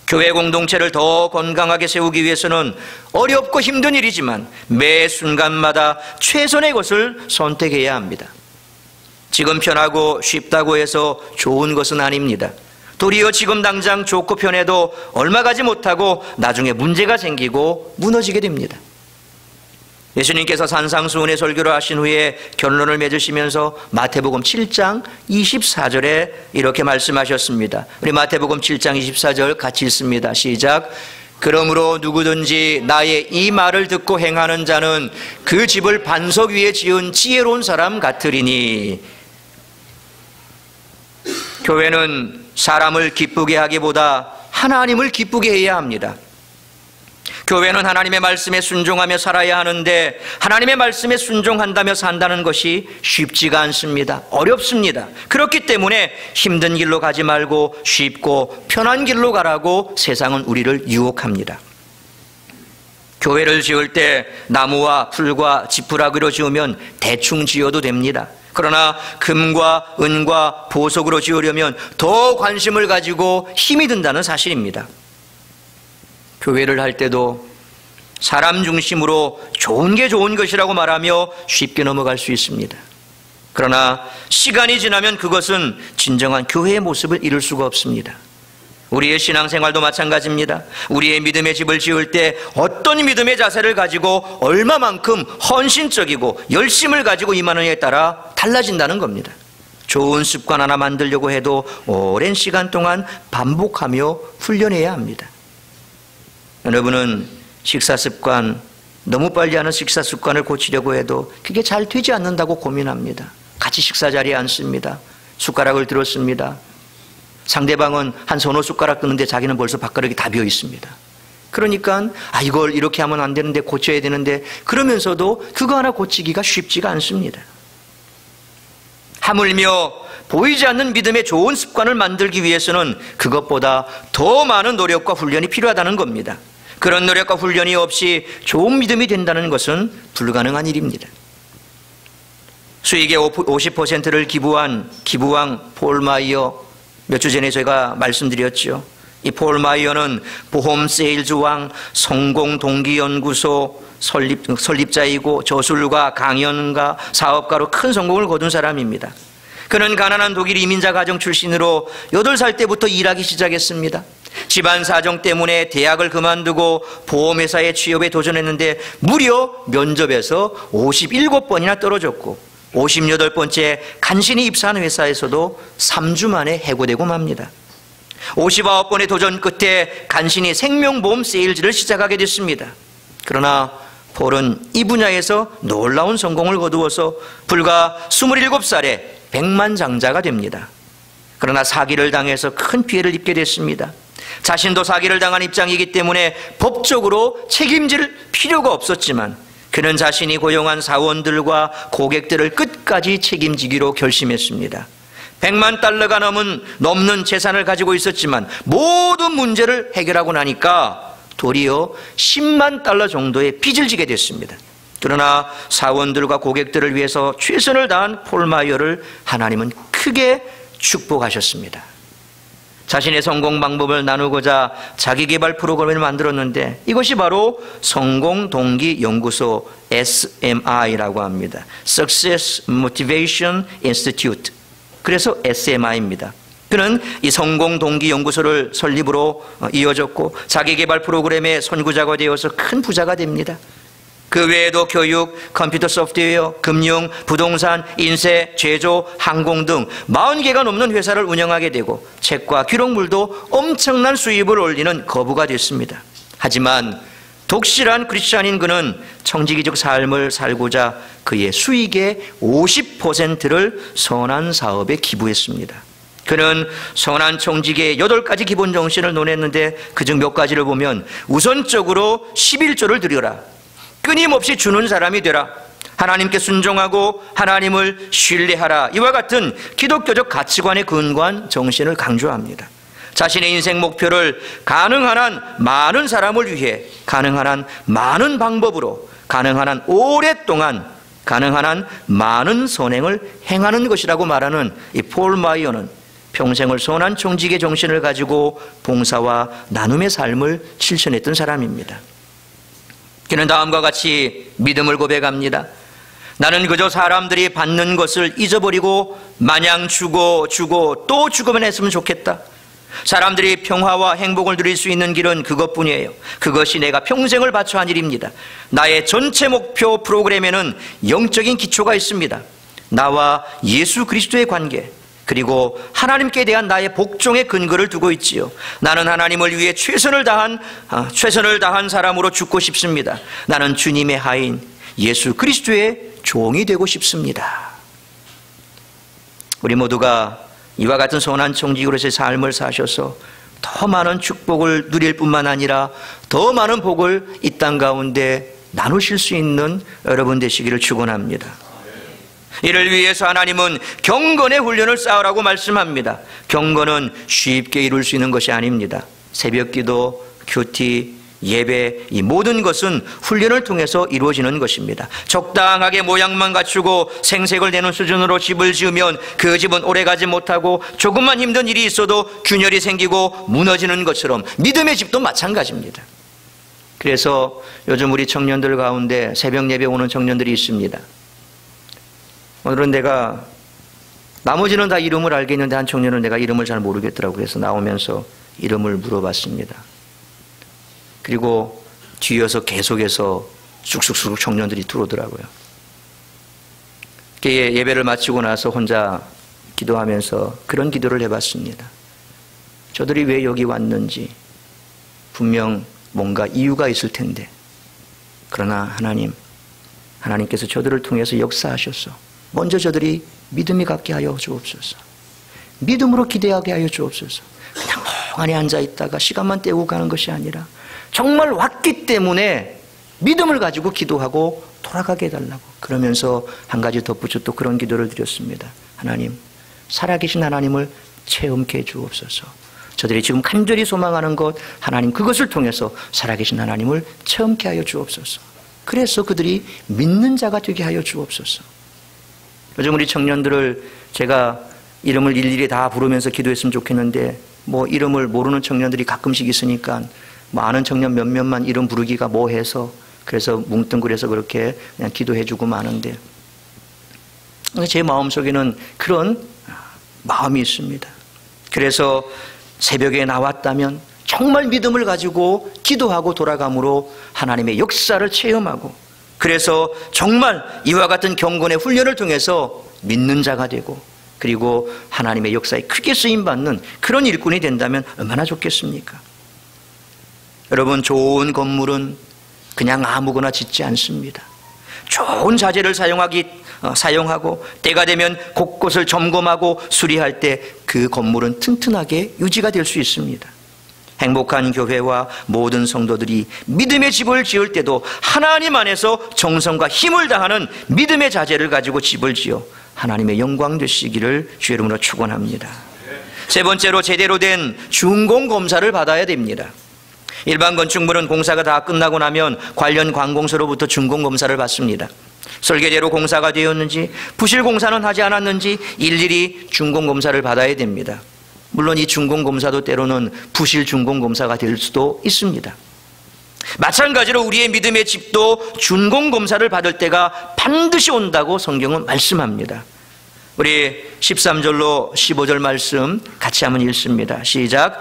교회 공동체를 더 건강하게 세우기 위해서는 어렵고 힘든 일이지만 매 순간마다 최선의 것을 선택해야 합니다. 지금 편하고 쉽다고 해서 좋은 것은 아닙니다. 도리어 지금 당장 좋고 편해도 얼마 가지 못하고 나중에 문제가 생기고 무너지게 됩니다. 예수님께서 산상수훈의 설교를 하신 후에 결론을 맺으시면서 마태복음 7장 24절에 이렇게 말씀하셨습니다. 우리 마태복음 7장 24절 같이 읽습니다. 시작. 그러므로 누구든지 나의 이 말을 듣고 행하는 자는 그 집을 반석 위에 지은 지혜로운 사람 같으리니. 교회는 사람을 기쁘게 하기보다 하나님을 기쁘게 해야 합니다. 교회는 하나님의 말씀에 순종하며 살아야 하는데 하나님의 말씀에 순종한다며 산다는 것이 쉽지가 않습니다. 어렵습니다. 그렇기 때문에 힘든 길로 가지 말고 쉽고 편한 길로 가라고 세상은 우리를 유혹합니다. 교회를 지을 때 나무와 풀과 지푸라기로 지으면 대충 지어도 됩니다. 그러나 금과 은과 보석으로 지으려면 더 관심을 가지고 힘이 든다는 사실입니다. 교회를 할 때도 사람 중심으로 좋은 게 좋은 것이라고 말하며 쉽게 넘어갈 수 있습니다. 그러나 시간이 지나면 그것은 진정한 교회의 모습을 이룰 수가 없습니다. 우리의 신앙생활도 마찬가지입니다. 우리의 믿음의 집을 지을 때 어떤 믿음의 자세를 가지고 얼마만큼 헌신적이고 열심을 가지고 임하느냐에 따라 달라진다는 겁니다. 좋은 습관 하나 만들려고 해도 오랜 시간 동안 반복하며 훈련해야 합니다. 여러분은 식사 습관, 너무 빨리 하는 식사 습관을 고치려고 해도 그게 잘 되지 않는다고 고민합니다. 같이 식사 자리에 앉습니다. 숟가락을 들었습니다. 상대방은 한 서너 숟가락 뜨는데 자기는 벌써 밥그릇이 다 비어 있습니다. 그러니까 이걸 이렇게 하면 안 되는데 고쳐야 되는데 그러면서도 그거 하나 고치기가 쉽지가 않습니다. 하물며 보이지 않는 믿음의 좋은 습관을 만들기 위해서는 그것보다 더 많은 노력과 훈련이 필요하다는 겁니다. 그런 노력과 훈련이 없이 좋은 믿음이 된다는 것은 불가능한 일입니다. 수익의 50%를 기부한 기부왕 폴 마이어, 몇 주 전에 제가 말씀드렸죠. 이 폴 마이어는 보험 세일즈 왕, 성공 동기 연구소 설립자이고 저술가, 강연가, 사업가로 큰 성공을 거둔 사람입니다. 그는 가난한 독일 이민자 가정 출신으로 8살 때부터 일하기 시작했습니다. 집안 사정 때문에 대학을 그만두고 보험회사에 취업에 도전했는데 무려 면접에서 57번이나 떨어졌고 58번째 간신히 입사한 회사에서도 3주 만에 해고되고 맙니다. 59번의 도전 끝에 간신히 생명보험 세일즈를 시작하게 됐습니다. 그러나 폴은 이 분야에서 놀라운 성공을 거두어서 불과 27살에 백만장자가 됩니다. 그러나 사기를 당해서 큰 피해를 입게 됐습니다. 자신도 사기를 당한 입장이기 때문에 법적으로 책임질 필요가 없었지만 그는 자신이 고용한 사원들과 고객들을 끝까지 책임지기로 결심했습니다. 100만 달러가 넘는 재산을 가지고 있었지만 모든 문제를 해결하고 나니까 도리어 10만 달러 정도의 빚을 지게 됐습니다. 그러나 사원들과 고객들을 위해서 최선을 다한 폴 마이어를 하나님은 크게 축복하셨습니다. 자신의 성공 방법을 나누고자 자기개발 프로그램을 만들었는데 이것이 바로 성공동기연구소 SMI라고 합니다. Success Motivation Institute. 그래서 SMI입니다. 그는 이 성공동기연구소를 설립으로 이어졌고 자기개발 프로그램의 선구자가 되어서 큰 부자가 됩니다. 그 외에도 교육, 컴퓨터 소프트웨어, 금융, 부동산, 인쇄, 제조, 항공 등 40개가 넘는 회사를 운영하게 되고 책과 기록물도 엄청난 수입을 올리는 거부가 됐습니다. 하지만 독실한 크리스찬인 그는 청지기적 삶을 살고자 그의 수익의 50%를 선한 사업에 기부했습니다. 그는 선한 청지기의 8가지 기본 정신을 논했는데 그중 몇 가지를 보면 우선적으로 11조를 드려라. 끊임없이 주는 사람이 되라. 하나님께 순종하고 하나님을 신뢰하라. 이와 같은 기독교적 가치관에 근거한 정신을 강조합니다. 자신의 인생 목표를 가능한 한 많은 사람을 위해 가능한 한 많은 방법으로 가능한 한 오랫동안 가능한 한 많은 선행을 행하는 것이라고 말하는 이 폴 마이어는 평생을 선한 청지기의 정신을 가지고 봉사와 나눔의 삶을 실천했던 사람입니다. 그는 다음과 같이 믿음을 고백합니다. 나는 그저 사람들이 받는 것을 잊어버리고 마냥 주고 또 주고만 했으면 좋겠다. 사람들이 평화와 행복을 누릴 수 있는 길은 그것뿐이에요. 그것이 내가 평생을 바쳐 한 일입니다. 나의 전체 목표 프로그램에는 영적인 기초가 있습니다. 나와 예수 그리스도의 관계, 그리고 하나님께 대한 나의 복종의 근거를 두고 있지요. 나는 하나님을 위해 최선을 다한 사람으로 죽고 싶습니다. 나는 주님의 하인 예수 그리스도의 종이 되고 싶습니다. 우리 모두가 이와 같은 선한 청지기로서의 삶을 사셔서 더 많은 축복을 누릴 뿐만 아니라 더 많은 복을 이 땅 가운데 나누실 수 있는 여러분 되시기를 축원합니다. 이를 위해서 하나님은 경건의 훈련을 쌓으라고 말씀합니다. 경건은 쉽게 이룰 수 있는 것이 아닙니다. 새벽기도, 큐티, 예배, 이 모든 것은 훈련을 통해서 이루어지는 것입니다. 적당하게 모양만 갖추고 생색을 내는 수준으로 집을 지으면 그 집은 오래가지 못하고 조금만 힘든 일이 있어도 균열이 생기고 무너지는 것처럼 믿음의 집도 마찬가지입니다. 그래서 요즘 우리 청년들 가운데 새벽 예배 오는 청년들이 있습니다. 오늘은 내가 나머지는 다 이름을 알겠는데 한 청년은 내가 이름을 잘 모르겠더라고요. 그래서 나오면서 이름을 물어봤습니다. 그리고 뒤에서 계속해서 쑥쑥쑥 청년들이 들어오더라고요. 예배를 마치고 나서 혼자 기도하면서 그런 기도를 해봤습니다. 저들이 왜 여기 왔는지 분명 뭔가 이유가 있을 텐데, 그러나 하나님께서 저들을 통해서 역사하셔서 먼저 저들이 믿음이 갖게 하여 주옵소서. 믿음으로 기대하게 하여 주옵소서. 그냥 멍하니 앉아있다가 시간만 때우고 가는 것이 아니라 정말 왔기 때문에 믿음을 가지고 기도하고 돌아가게 해달라고. 그러면서 한 가지 덧붙여 또 그런 기도를 드렸습니다. 하나님, 살아계신 하나님을 체험케 해 주옵소서. 저들이 지금 간절히 소망하는 것, 하나님 그것을 통해서 살아계신 하나님을 체험케 하여 주옵소서. 그래서 그들이 믿는 자가 되게 하여 주옵소서. 요즘 우리 청년들을 제가 이름을 일일이 다 부르면서 기도했으면 좋겠는데 뭐 이름을 모르는 청년들이 가끔씩 있으니까 뭐 아는 청년 몇몇만 이름 부르기가 뭐해서 그래서 뭉뚱그려서 그렇게 그냥 기도해주고 마는데 제 마음속에는 그런 마음이 있습니다. 그래서 새벽에 나왔다면 정말 믿음을 가지고 기도하고 돌아감으로 하나님의 역사를 체험하고 그래서 정말 이와 같은 경건의 훈련을 통해서 믿는 자가 되고 그리고 하나님의 역사에 크게 쓰임받는 그런 일꾼이 된다면 얼마나 좋겠습니까? 여러분, 좋은 건물은 그냥 아무거나 짓지 않습니다. 좋은 자재를 사용하고 때가 되면 곳곳을 점검하고 수리할 때 그 건물은 튼튼하게 유지가 될 수 있습니다. 행복한 교회와 모든 성도들이 믿음의 집을 지을 때도 하나님 안에서 정성과 힘을 다하는 믿음의 자재를 가지고 집을 지어 하나님의 영광 되시기를 주의 이름으로 축원합니다. 세 번째로 제대로 된 준공 검사를 받아야 됩니다. 일반 건축물은 공사가 다 끝나고 나면 관련 관공서로부터 준공 검사를 받습니다. 설계대로 공사가 되었는지 부실 공사는 하지 않았는지 일일이 준공 검사를 받아야 됩니다. 물론 이 준공 검사도 때로는 부실 준공 검사가 될 수도 있습니다. 마찬가지로 우리의 믿음의 집도 준공 검사를 받을 때가 반드시 온다고 성경은 말씀합니다. 우리 13절로 15절 말씀 같이 한번 읽습니다. 시작.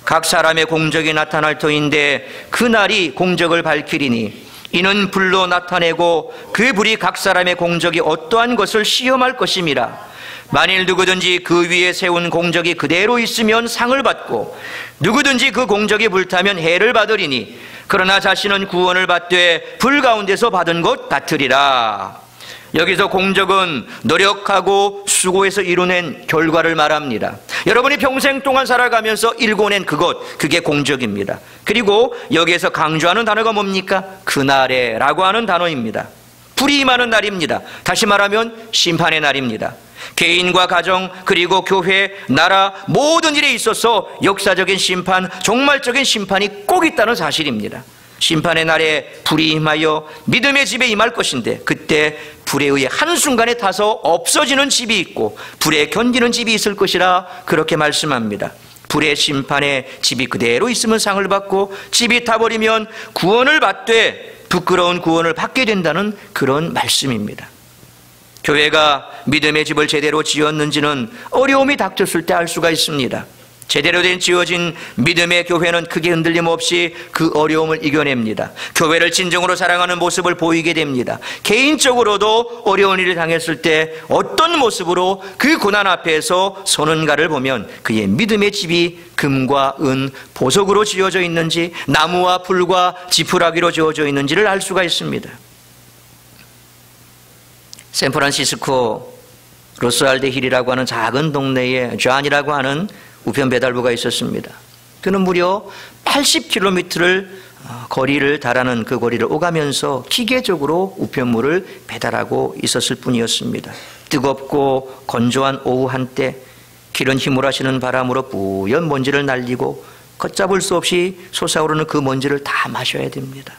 각 사람의 공적이 나타날 터인데 그날이 공적을 밝히리니 이는 불로 나타내고 그 불이 각 사람의 공적이 어떠한 것을 시험할 것임이라. 만일 누구든지 그 위에 세운 공적이 그대로 있으면 상을 받고 누구든지 그 공적이 불타면 해를 받으리니 그러나 자신은 구원을 받되 불 가운데서 받은 것 같으리라. 여기서 공적은 노력하고 수고해서 이뤄낸 결과를 말합니다. 여러분이 평생 동안 살아가면서 일궈낸 그게 공적입니다. 그리고 여기에서 강조하는 단어가 뭡니까? 그날에 라고 하는 단어입니다. 불이 임하는 날입니다. 다시 말하면 심판의 날입니다. 개인과 가정 그리고 교회, 나라 모든 일에 있어서 역사적인 심판, 종말적인 심판이 꼭 있다는 사실입니다. 심판의 날에 불이 임하여 믿음의 집에 임할 것인데 그때 불에 의해 한순간에 타서 없어지는 집이 있고 불에 견디는 집이 있을 것이라 그렇게 말씀합니다. 불의 심판에 집이 그대로 있으면 상을 받고 집이 타버리면 구원을 받되 부끄러운 구원을 받게 된다는 그런 말씀입니다. 교회가 믿음의 집을 제대로 지었는지는 어려움이 닥쳤을 때 알 수가 있습니다. 제대로 된 지어진 믿음의 교회는 크게 흔들림 없이 그 어려움을 이겨냅니다. 교회를 진정으로 사랑하는 모습을 보이게 됩니다. 개인적으로도 어려운 일을 당했을 때 어떤 모습으로 그 고난 앞에서 서는가를 보면 그의 믿음의 집이 금과 은, 보석으로 지어져 있는지 나무와 풀과 지푸라기로 지어져 있는지를 알 수가 있습니다. 샌프란시스코 로스알데 힐이라고 하는 작은 동네에 존이라고 하는 우편 배달부가 있었습니다. 그는 무려 80km를 거리를 달하는 그 거리를 오가면서 기계적으로 우편물을 배달하고 있었을 뿐이었습니다. 뜨겁고 건조한 오후 한때 길은 휘몰아치는 바람으로 뿌연 먼지를 날리고 걷잡을 수 없이 솟아오르는 그 먼지를 다 마셔야 됩니다.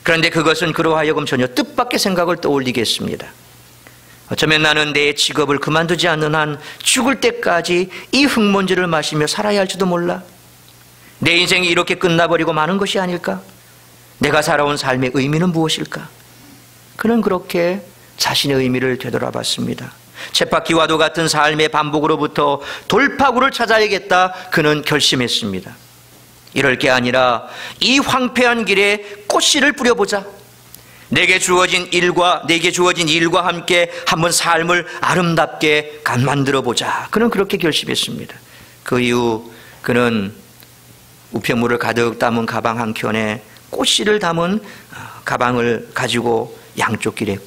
그런데 그것은 그로 하여금 전혀 뜻밖의 생각을 떠올리게 했습니다. 어쩌면 나는 내 직업을 그만두지 않는 한 죽을 때까지 이 흙먼지를 마시며 살아야 할지도 몰라. 내 인생이 이렇게 끝나버리고 마는 것이 아닐까? 내가 살아온 삶의 의미는 무엇일까? 그는 그렇게 자신의 의미를 되돌아봤습니다. 쳇바퀴와도 같은 삶의 반복으로부터 돌파구를 찾아야겠다 그는 결심했습니다. 이럴 게 아니라 이 황폐한 길에 꽃씨를 뿌려보자. 내게 주어진 일과 함께 한번 삶을 아름답게 만들어보자. 그는 그렇게 결심했습니다. 그 이후 그는 우편물을 가득 담은 가방 한 켠에 꽃씨를 담은 가방을 가지고 양쪽 길에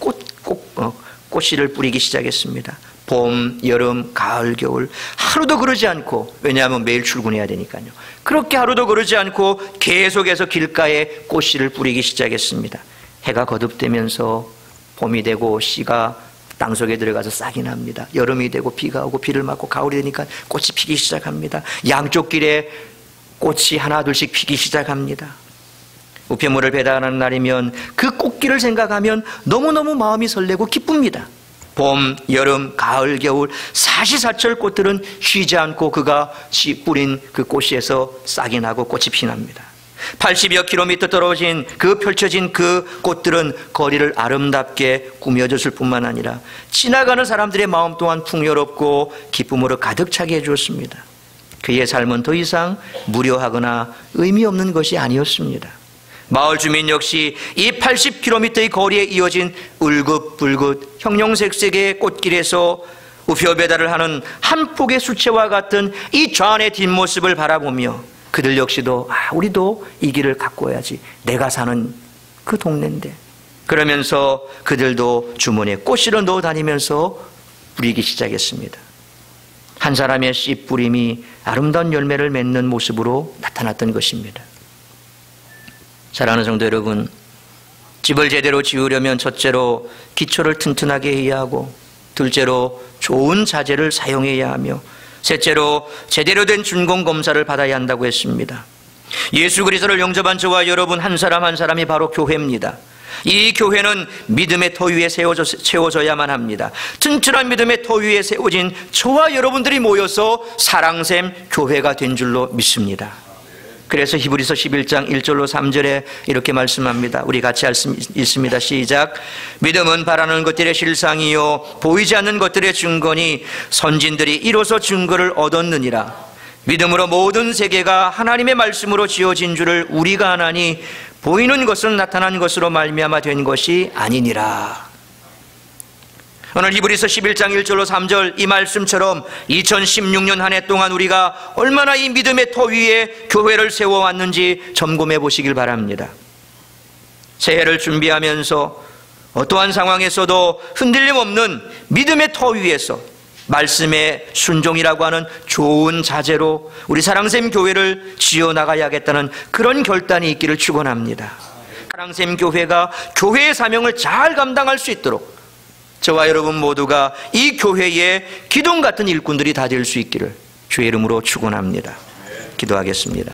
꽃씨를 뿌리기 시작했습니다. 봄, 여름, 가을, 겨울 하루도 그러지 않고, 왜냐하면 매일 출근해야 되니까요. 그렇게 하루도 그러지 않고 계속해서 길가에 꽃씨를 뿌리기 시작했습니다. 해가 거듭되면서 봄이 되고 씨가 땅속에 들어가서 싹이 납니다. 여름이 되고 비가 오고 비를 맞고 가을이 되니까 꽃이 피기 시작합니다. 양쪽 길에 꽃이 하나 둘씩 피기 시작합니다. 우편물을 배달하는 날이면 그 꽃길을 생각하면 너무너무 마음이 설레고 기쁩니다. 봄, 여름, 가을, 겨울 사시사철 꽃들은 쉬지 않고 그가 뿌린 그 꽃에서 싹이 나고 꽃이 피납니다. 80여 킬로미터 떨어진 펼쳐진 그 꽃들은 거리를 아름답게 꾸며줬을 뿐만 아니라 지나가는 사람들의 마음 또한 풍요롭고 기쁨으로 가득 차게 해주었습니다. 그의 삶은 더 이상 무료하거나 의미 없는 것이 아니었습니다. 마을 주민 역시 이 80km의 거리에 이어진 울긋불긋 형형색색의 꽃길에서 우표 배달을 하는 한 폭의 수채화 같은 이 좌안의 뒷모습을 바라보며 그들 역시도 우리도 이 길을 갖고 와야지. 내가 사는 그 동네인데. 그러면서 그들도 주머니에 꽃씨를 넣어 다니면서 뿌리기 시작했습니다. 한 사람의 씨 뿌림이 아름다운 열매를 맺는 모습으로 나타났던 것입니다. 사랑하는 성도 여러분, 집을 제대로 지으려면 첫째로 기초를 튼튼하게 해야 하고, 둘째로 좋은 자재를 사용해야 하며, 셋째로 제대로 된 준공검사를 받아야 한다고 했습니다. 예수 그리스도를 영접한 저와 여러분 한 사람 한 사람이 바로 교회입니다. 이 교회는 믿음의 터 위에 세워져야만 합니다. 튼튼한 믿음의 터 위에 세워진 저와 여러분들이 모여서 사랑샘 교회가 된 줄로 믿습니다. 그래서 히브리서 11장 1절로 3절에 이렇게 말씀합니다. 우리 같이 읽습니다. 시작. 믿음은 바라는 것들의 실상이요 보이지 않는 것들의 증거니 선진들이 이로써 증거를 얻었느니라. 믿음으로 모든 세계가 하나님의 말씀으로 지어진 줄을 우리가 아나니 보이는 것은 나타난 것으로 말미암아 된 것이 아니니라. 오늘 히브리서 11장 1절로 3절 이 말씀처럼 2016년 한 해 동안 우리가 얼마나 이 믿음의 터 위에 교회를 세워왔는지 점검해 보시길 바랍니다. 새해를 준비하면서 어떠한 상황에서도 흔들림 없는 믿음의 터 위에서 말씀의 순종이라고 하는 좋은 자재로 우리 사랑샘 교회를 지어나가야겠다는 그런 결단이 있기를 축원합니다. 사랑샘 교회가 교회의 사명을 잘 감당할 수 있도록 저와 여러분 모두가 이 교회의 기둥 같은 일꾼들이 다 될 수 있기를 주의 이름으로 축원합니다. 기도하겠습니다.